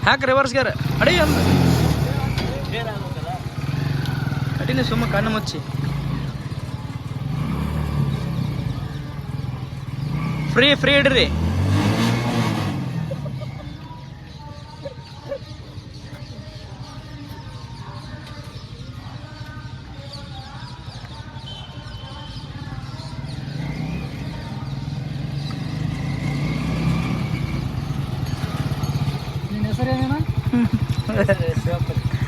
ಹಾಕಿ reverse gear ಅಡಿ ಅಂದ ಅಡಿನೇ ಸುಮ್ಮ ಕಣ್ಣು ಮುಚ್ಚಿ ಫ್ರೀ ಇಡ್ರಿ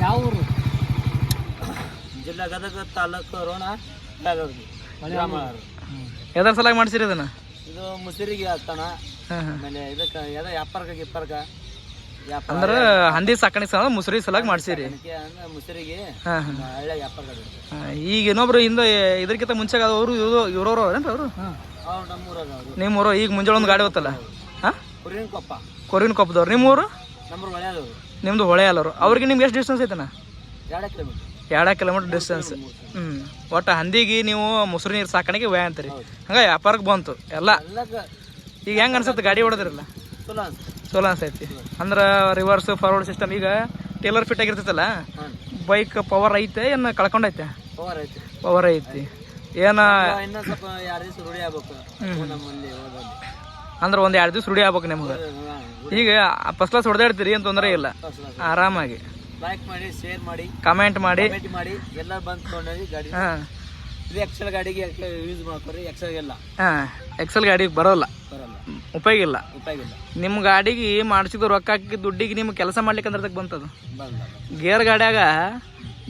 ಯಾವ ಊರು? ಜಿಲ್ಲಾ ಗದಗ ತಾಲೂಕು ರೋಣ ಎದರ ಸಲಾಗಿ ಮಾಡ್ಸಿರಿ ಅದನ್ನ? ಇದು ಮುಸಿರಿಗೆ ಆಗ್ತಾನ. ಆಮೇಲೆ ಇದಕ್ಕೆ ವ್ಯಾಪಾರಕ ಅಂದ್ರ ಹಂದಿ ಸಾಕಾಣಿಕೆ ಸಲ ಮುಸುರಿ ಸಲಾಗಿ ಮಾಡ್ಸಿರಿ ಮುಸಿರಿಗೆ. ಈಗ ಇನ್ನೊಬ್ರು ಹಿಂದೆ ಇದಕ್ಕಿಂತ ಮುಂಚೆ ಅವರು ಇವ್ರವ್ರು ಅವ್ರೇನ್ರಿ ಅವರು? ನಿಮ್ಮೂರು ಈಗ ಮುಂಜಾನೆ ಒಂದು ಗಾಡಿ ಹೋಗ್ತಲ್ಲ ಕೊರಿನ ಕೊಪ್ಪದವ್ರು. ನಿಮ್ಮೂರು? ನಿಮ್ದು ಹೊಳೆ ಅಲ್ಲವರು. ಅವ್ರಿಗೆ ನಿಮ್ಗೆ ಎಷ್ಟು ಡಿಸ್ಟೆನ್ಸ್ ಐತನ? 2 kilometre distance. ಒಟ್ಟು ಹಂದಿಗೆ ನೀವು ಮುಸುರಿ ನೀರು ಸಾಕಾಣಿಕೆ ವ್ಯಾ ಅಂತೀರಿ. ಹಂಗ ವ್ಯಾಪಾರಕ್ಕೆ ಬಂತು ಎಲ್ಲ. ಈಗ ಹೆಂಗೆ ಅನ್ಸುತ್ತೆ ಗಾಡಿ ಹೊಡೆದಿರಲ್ಲ? ಚಲೋ ಅನ್ಸೈತಿ. ಅಂದ್ರೆ ರಿವರ್ಸ್ ಫಾರ್ವರ್ಡ್ ಸಿಸ್ಟಮ್. ಈಗ ಟೇಲರ್ ಫಿಟ್ ಆಗಿರ್ತೈತಲ್ಲ, ಬೈಕ್ ಪವರ್ ಐತೆ ಏನು ಕಳ್ಕೊಂಡೈತೆ? ಪವರ್ ಐತಿ. ಏನ ಅಂದ್ರೆ ಒಂದು 2 ದಿವ್ಸ ರೂಢಿ ಆಗ್ಬೇಕು ನಿಮ್ಗೆ. ಈಗ ಫಸ್ಟ್ ಕ್ಲಾಸ್ ಹೊಡೆದಾಡ್ತೀರಿ ಏನು ತೊಂದರೆ ಇಲ್ಲ, ಆರಾಮಾಗಿ. ಲೈಕ್ ಮಾಡಿ, ಶೇರ್ ಮಾಡಿ, ಕಮೆಂಟ್ ಮಾಡಿ ಎಲ್ಲ ಬಂದು ತೊಗೊಂಡು ಗಾಡಿ. ಇದು ಎಕ್ಸೆಲ್ ಗಾಡಿಗೆ ಯೂಸ್ ಮಾಡ್ಕೊರಿ. ಎಕ್ಸೆಲ್ ಎಲ್ಲ ಎಕ್ಸೆಲ್ ಗಾಡಿಗೆ ಬರೋಲ್ಲ, ಉಪಯೋಗ ಇಲ್ಲ. ನಿಮ್ಮ ಗಾಡಿಗೆ ಮಾಡಿಸಿದ ರೊಕ್ಕ ಹಾಕಿ ದುಡ್ಡಿಗೆ ನಿಮ್ಗೆ ಕೆಲಸ ಮಾಡ್ಲಿಕ್ಕೆ ಅಂದ್ರೆ ಬಂತದು. ಗೇರ್ ಗಾಡಿಯಾಗ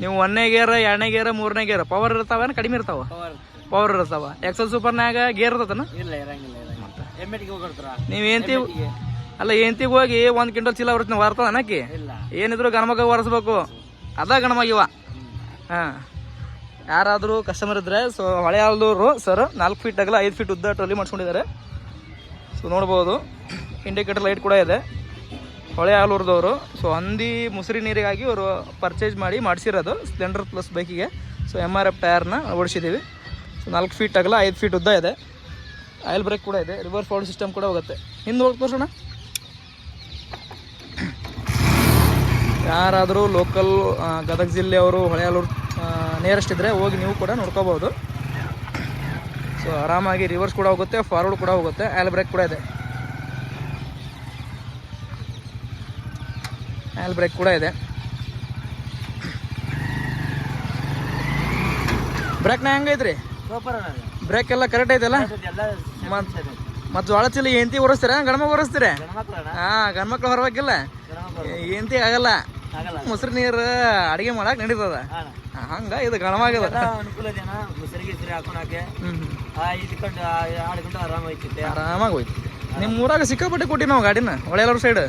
ನೀವು 1ನೇ ಗೇರ್, 2ನೇ ಗೇರ್, 3ನೇ ಗೇರ್ ಪವರ್ ಇರ್ತಾವ ಕಡಿಮೆ ಇರ್ತಾವ? ಪವರ್ ಇರ್ತಾವ. ಎಕ್ಸೆಲ್ ಸೂಪರ್ನಾಗ ಗೇರ್ ಇರ್ತತನ? ನೀವ್ ಏಂತಿಗೆ ಹೋಗಿ 1 ಕ್ವಿಂಟಲ್ ಚೀಲ ಬರ್ತದ ಅನ್ನಕ್ಕೆ ಏನಿದ್ರು ಗಣಮಗ ಒರೆಸ್ಬೇಕು. ಅದ ಗಣಮಗಿವ. ಯಾರಾದರೂ ಕಸ್ಟಮರ್ ಇದ್ರೆ ಸೊ ಹೊಳೆ ಹಾಲ್ದೂರು ಸರ್ 4 ಫೀಟ್ ಅಗಲ 5 ಫೀಟ್ ಉದ್ದ ಟ್ರಾಲಿ ಮಾಡಿಸ್ಕೊಂಡಿದ್ದಾರೆ. ಸೊ ನೋಡ್ಬೋದು, ಇಂಡಿಕೇಟರ್ ಲೈಟ್ ಕೂಡ ಇದೆ. ಹೊಳೆ ಹಾಲೂರ್ದವರು. ಸೊ ಹಂದಿ ಮುಸುರಿ ನೀರಿಗಾಗಿ ಅವರು ಪರ್ಚೇಸ್ ಮಾಡಿಸಿರೋದು ಸ್ಪ್ಲೆಂಡರ್ ಪ್ಲಸ್ ಬೈಕಿಗೆ. So MRF ಟೈರ್ನ ಓಡಿಸಿದ್ದೀವಿ. ಸೊ 4 ಫೀಟ್ ಅಗಲ 5 ಫೀಟ್ ಉದ್ದ ಇದೆ. ಆಯಿಲ್ ಬ್ರೇಕ್ ಕೂಡ ಇದೆ. ರಿವರ್ಸ್ ಫಾರ್ವರ್ಡ್ ಸಿಸ್ಟಮ್ ಕೂಡ ಹೋಗುತ್ತೆ. ಹಿಂದೆ ಹೋಗಿ ತೋರಿಸೋಣ. ಯಾರಾದರೂ ಲೋಕಲ್ ಗದಗ ಜಿಲ್ಲೆಯವರು ಹೊಳೆಯಾಲೂರು ನಿಯರೆಸ್ಟ್ ಇದ್ದರೆ ಹೋಗಿ ನೀವು ಕೂಡ ನೋಡ್ಕೋಬೋದು. ಸೊ ಆರಾಮಾಗಿ ರಿವರ್ಸ್ ಕೂಡ ಹೋಗುತ್ತೆ, ಫಾರ್ವರ್ಡ್ ಕೂಡ ಹೋಗುತ್ತೆ. ಆಯಿಲ್ ಬ್ರೇಕ್ ಕೂಡ ಇದೆ. ಆಯಿಲ್ ಬ್ರೇಕ್ ಕೂಡ ಇದೆ. ಬ್ರೇಕ್ನ ಹೆಂಗೈತ್ರಿ? ಬ್ರೇಕ್ ಎಲ್ಲ ಕರೆಕ್ಟ್ ಐತಲ್ಲ? ಮತ್ತು ಜೋಳ ಚೀಲ ಏಂತಿ ಒರೆಸ್ತೀರ? ಗಣಮಗ ಒರೆಸ್ತೀರ? ಗಣಮಕ್ಳು ಹೊರಬೇಕಿಲ್ಲ, ಏಂತಿ ಆಗಲ್ಲ. ಮೊಸರು ನೀರು ಅಡಿಗೆ ಮಾಡಕ್ ನಡೀತದ. ಹಂಗ ಇದು ಗಣಮಾಗದ. ಆರಾಮಾಗಿ ಹೋಯ್ತು. ನಿಮ್ಮ ಊರಾಗ ಸಿಕ್ಕಾಪಟ್ಟೆ ಕೊಟ್ಟಿ ನಾವು ಗಾಡಿನ ಹೊಳೆಯಾಲೂರು ಸೈಡ್.